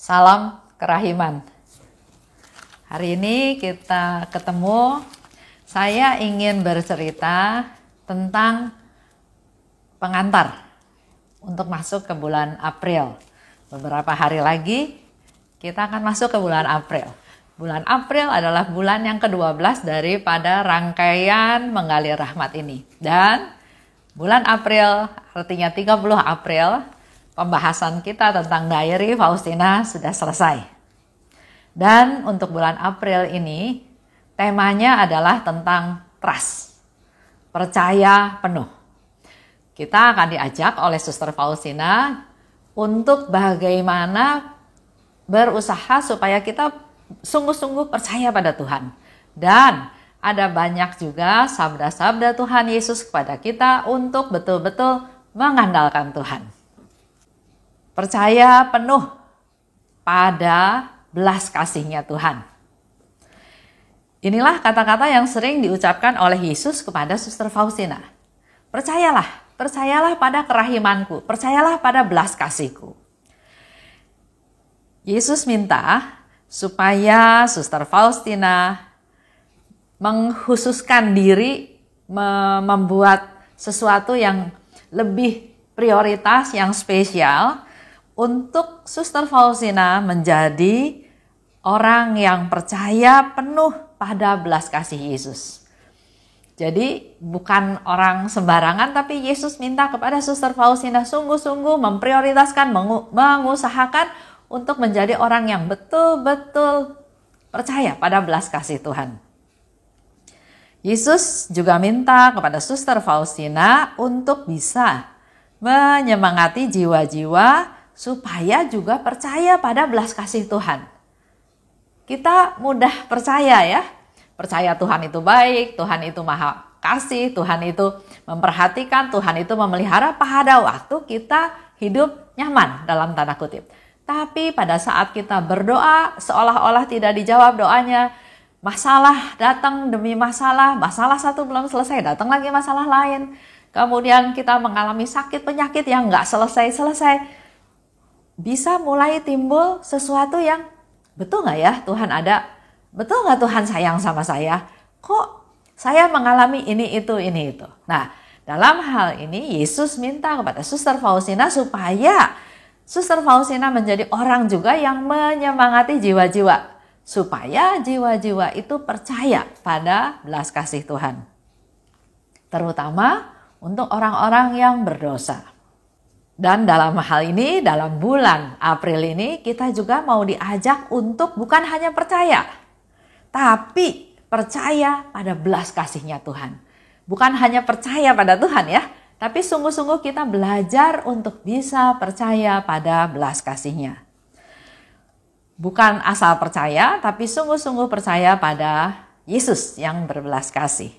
Salam kerahiman. Hari ini kita ketemu. Saya ingin bercerita tentang pengantar untuk masuk ke bulan April. Beberapa hari lagi kita akan masuk ke bulan April. Bulan April adalah bulan yang ke-12 daripada rangkaian menggali rahmat ini. Dan bulan April artinya 30 April, pembahasan kita tentang diary Faustina sudah selesai. Dan untuk bulan April ini, temanya adalah tentang trust, percaya penuh. Kita akan diajak oleh Suster Faustina untuk bagaimana berusaha supaya kita sungguh-sungguh percaya pada Tuhan. Dan ada banyak juga sabda-sabda Tuhan Yesus kepada kita untuk betul-betul mengandalkan Tuhan. Percaya penuh pada belas kasih-Nya Tuhan. Inilah kata-kata yang sering diucapkan oleh Yesus kepada Suster Faustina. Percayalah pada kerahimanku, percayalah pada belas kasihku. Yesus minta supaya Suster Faustina mengkhususkan diri, membuat sesuatu yang lebih prioritas, yang spesial, untuk Suster Faustina menjadi orang yang percaya penuh pada belas kasih Yesus. Jadi bukan orang sembarangan, tapi Yesus minta kepada Suster Faustina sungguh-sungguh memprioritaskan, mengusahakan untuk menjadi orang yang betul-betul percaya pada belas kasih Tuhan. Yesus juga minta kepada Suster Faustina untuk bisa menyemangati jiwa-jiwa supaya juga percaya pada belas kasih Tuhan. Kita mudah percaya ya, percaya Tuhan itu baik, Tuhan itu maha kasih, Tuhan itu memperhatikan, Tuhan itu memelihara pada waktu kita hidup nyaman dalam tanda kutip. Tapi pada saat kita berdoa seolah-olah tidak dijawab doanya, masalah datang demi masalah satu belum selesai, datang lagi masalah lain. Kemudian kita mengalami sakit penyakit yang nggak selesai-selesai. Bisa mulai timbul sesuatu yang betul nggak ya Tuhan ada? Betul nggak Tuhan sayang sama saya? Kok saya mengalami ini itu? Nah, dalam hal ini Yesus minta kepada Suster Faustina supaya Suster Faustina menjadi orang juga yang menyemangati jiwa-jiwa. Supaya jiwa-jiwa itu percaya pada belas kasih Tuhan. Terutama untuk orang-orang yang berdosa. Dan dalam hal ini, dalam bulan April ini, kita juga mau diajak untuk bukan hanya percaya, tapi percaya pada belas kasih-Nya Tuhan. Bukan hanya percaya pada Tuhan ya, tapi sungguh-sungguh kita belajar untuk bisa percaya pada belas kasih-Nya. Bukan asal percaya, tapi sungguh-sungguh percaya pada Yesus yang berbelas kasih.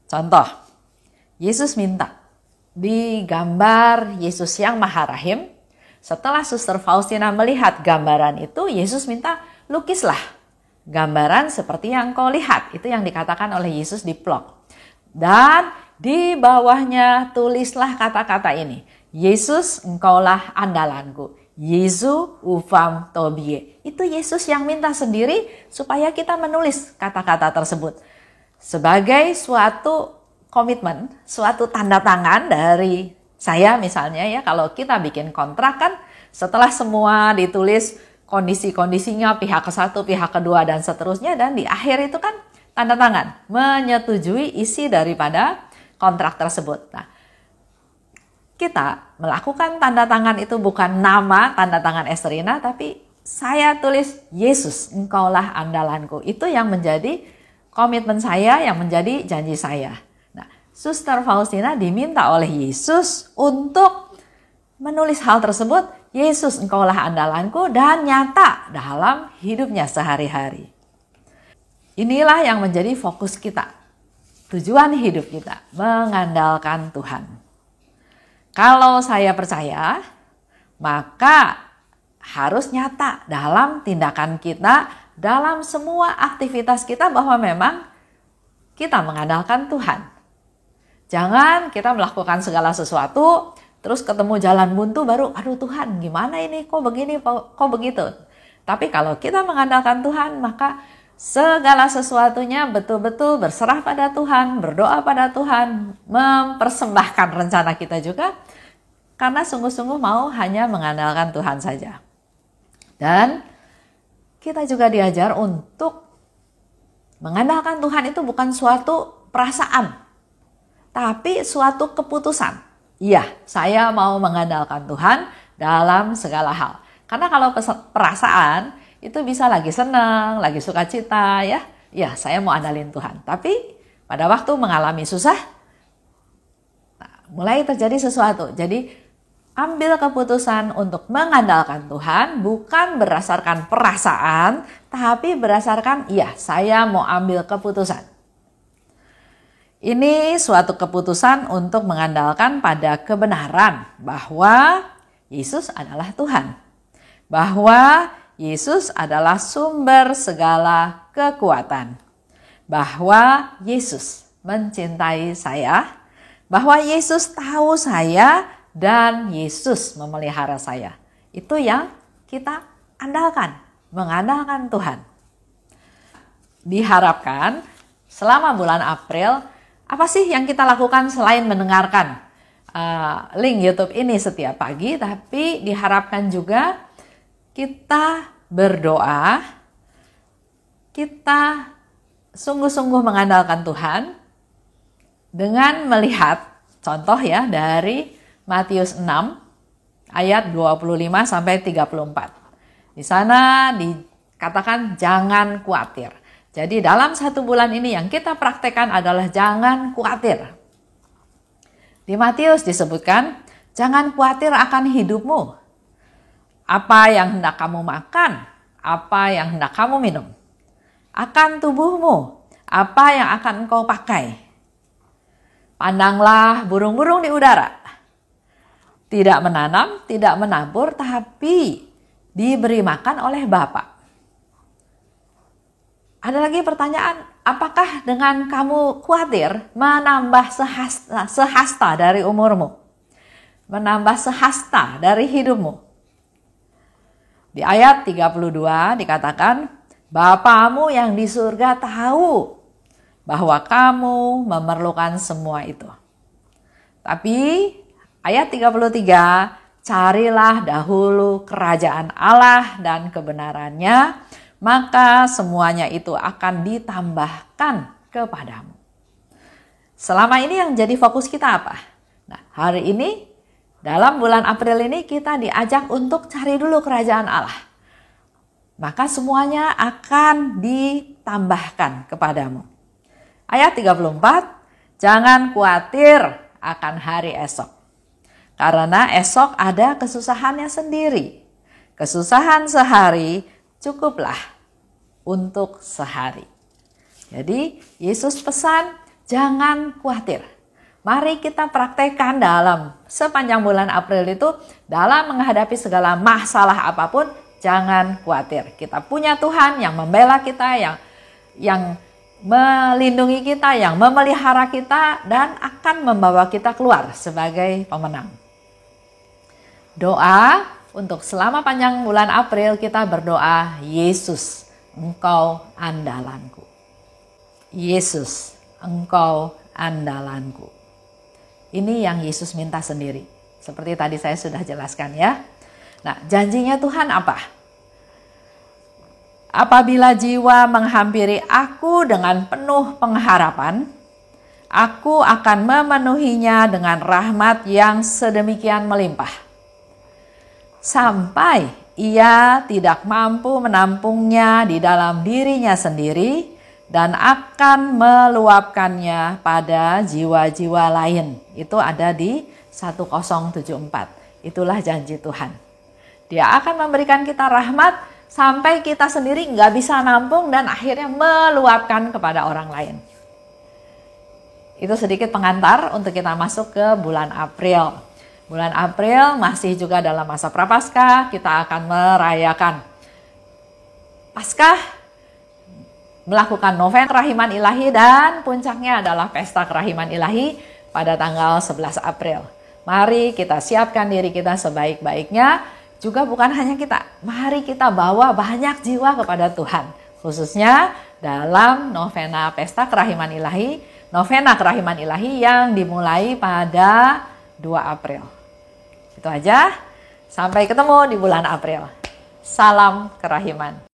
Contoh, Yesus minta di gambar Yesus yang Maha Rahim. Setelah Suster Faustina melihat gambaran itu, Yesus minta lukislah gambaran seperti yang kau lihat. Itu yang dikatakan oleh Yesus di plok. Dan di bawahnya tulislah kata-kata ini. Yesus, engkaulah andalanku. Yesu ufam tobie. Itu Yesus yang minta sendiri supaya kita menulis kata-kata tersebut. Sebagai suatu komitmen, suatu tanda tangan dari saya misalnya ya, kalau kita bikin kontrak kan setelah semua ditulis kondisi-kondisinya pihak ke-1, pihak kedua dan seterusnya, dan di akhir itu kan tanda tangan menyetujui isi daripada kontrak tersebut. Nah, kita melakukan tanda tangan itu bukan nama tanda tangan Esterina, tapi saya tulis Yesus, engkaulah andalanku. Itu yang menjadi komitmen saya, yang menjadi janji saya. Suster Faustina diminta oleh Yesus untuk menulis hal tersebut, Yesus engkaulah andalanku, dan nyata dalam hidupnya sehari-hari. Inilah yang menjadi fokus kita, tujuan hidup kita, mengandalkan Tuhan. Kalau saya percaya, maka harus nyata dalam tindakan kita, dalam semua aktivitas kita bahwa memang kita mengandalkan Tuhan. Jangan kita melakukan segala sesuatu terus ketemu jalan buntu baru, aduh Tuhan gimana ini, kok begini, kok begitu. Tapi kalau kita mengandalkan Tuhan, maka segala sesuatunya betul-betul berserah pada Tuhan, berdoa pada Tuhan, mempersembahkan rencana kita juga, karena sungguh-sungguh mau hanya mengandalkan Tuhan saja. Dan kita juga diajar untuk mengandalkan Tuhan itu bukan suatu perasaan, tapi suatu keputusan. Iya, saya mau mengandalkan Tuhan dalam segala hal. Karena kalau perasaan itu bisa lagi senang, lagi sukacita ya. Ya, saya mau andalin Tuhan. Tapi pada waktu mengalami susah, mulai terjadi sesuatu. Jadi ambil keputusan untuk mengandalkan Tuhan bukan berdasarkan perasaan, tapi berdasarkan, iya saya mau ambil keputusan. Ini suatu keputusan untuk mengandalkan pada kebenaran bahwa Yesus adalah Tuhan. Bahwa Yesus adalah sumber segala kekuatan. Bahwa Yesus mencintai saya. Bahwa Yesus tahu saya dan Yesus memelihara saya. Itu yang kita andalkan, mengandalkan Tuhan. Diharapkan selama bulan April, apa sih yang kita lakukan selain mendengarkan link YouTube ini setiap pagi, tapi diharapkan juga kita berdoa, kita sungguh-sungguh mengandalkan Tuhan dengan melihat contoh ya dari Matius 6 ayat 25 sampai 34. Di sana dikatakan jangan khawatir. Jadi dalam 1 bulan ini yang kita praktekkan adalah jangan khawatir. Di Matius disebutkan, jangan khawatir akan hidupmu. Apa yang hendak kamu makan, apa yang hendak kamu minum. Akan tubuhmu, apa yang akan engkau pakai. Pandanglah burung-burung di udara. Tidak menanam, tidak menabur, tapi diberi makan oleh Bapa. Ada lagi pertanyaan, apakah dengan kamu khawatir menambah sehasta dari umurmu? Menambah sehasta dari hidupmu? Di ayat 32 dikatakan, Bapamu yang di surga tahu bahwa kamu memerlukan semua itu. Tapi ayat 33, carilah dahulu kerajaan Allah dan kebenarannya, maka semuanya itu akan ditambahkan kepadamu. Selama ini yang jadi fokus kita apa? Nah, hari ini dalam bulan April ini kita diajak untuk cari dulu kerajaan Allah. Maka semuanya akan ditambahkan kepadamu. Ayat 34, jangan khawatir akan hari esok. Karena esok ada kesusahannya sendiri. Kesusahan sehari cukuplah untuk sehari. Jadi Yesus pesan jangan khawatir. Mari kita praktekkan dalam sepanjang bulan April itu, dalam menghadapi segala masalah apapun, jangan khawatir. Kita punya Tuhan yang membela kita, yang melindungi kita, yang memelihara kita, dan akan membawa kita keluar sebagai pemenang. Doa untuk selama panjang bulan April kita berdoa, Yesus, Engkau andalanku. Yesus, Engkau andalanku. Ini yang Yesus minta sendiri. Seperti tadi saya sudah jelaskan ya. Nah, janjinya Tuhan apa? Apabila jiwa menghampiri aku dengan penuh pengharapan, aku akan memenuhinya dengan rahmat yang sedemikian melimpah. Sampai ia tidak mampu menampungnya di dalam dirinya sendiri dan akan meluapkannya pada jiwa-jiwa lain. Itu ada di 1074. Itulah janji Tuhan. Dia akan memberikan kita rahmat sampai kita sendiri nggak bisa nampung dan akhirnya meluapkan kepada orang lain. Itu sedikit pengantar untuk kita masuk ke bulan April. Bulan April masih juga dalam masa Prapaskah, kita akan merayakan Paskah, melakukan novena kerahiman ilahi, dan puncaknya adalah pesta kerahiman ilahi pada tanggal 11 April. Mari kita siapkan diri kita sebaik-baiknya. Juga bukan hanya kita, mari kita bawa banyak jiwa kepada Tuhan. Khususnya dalam novena Pesta Kerahiman Ilahi, novena Kerahiman Ilahi yang dimulai pada 2 April. Itu aja, sampai ketemu di bulan April. Salam kerahiman.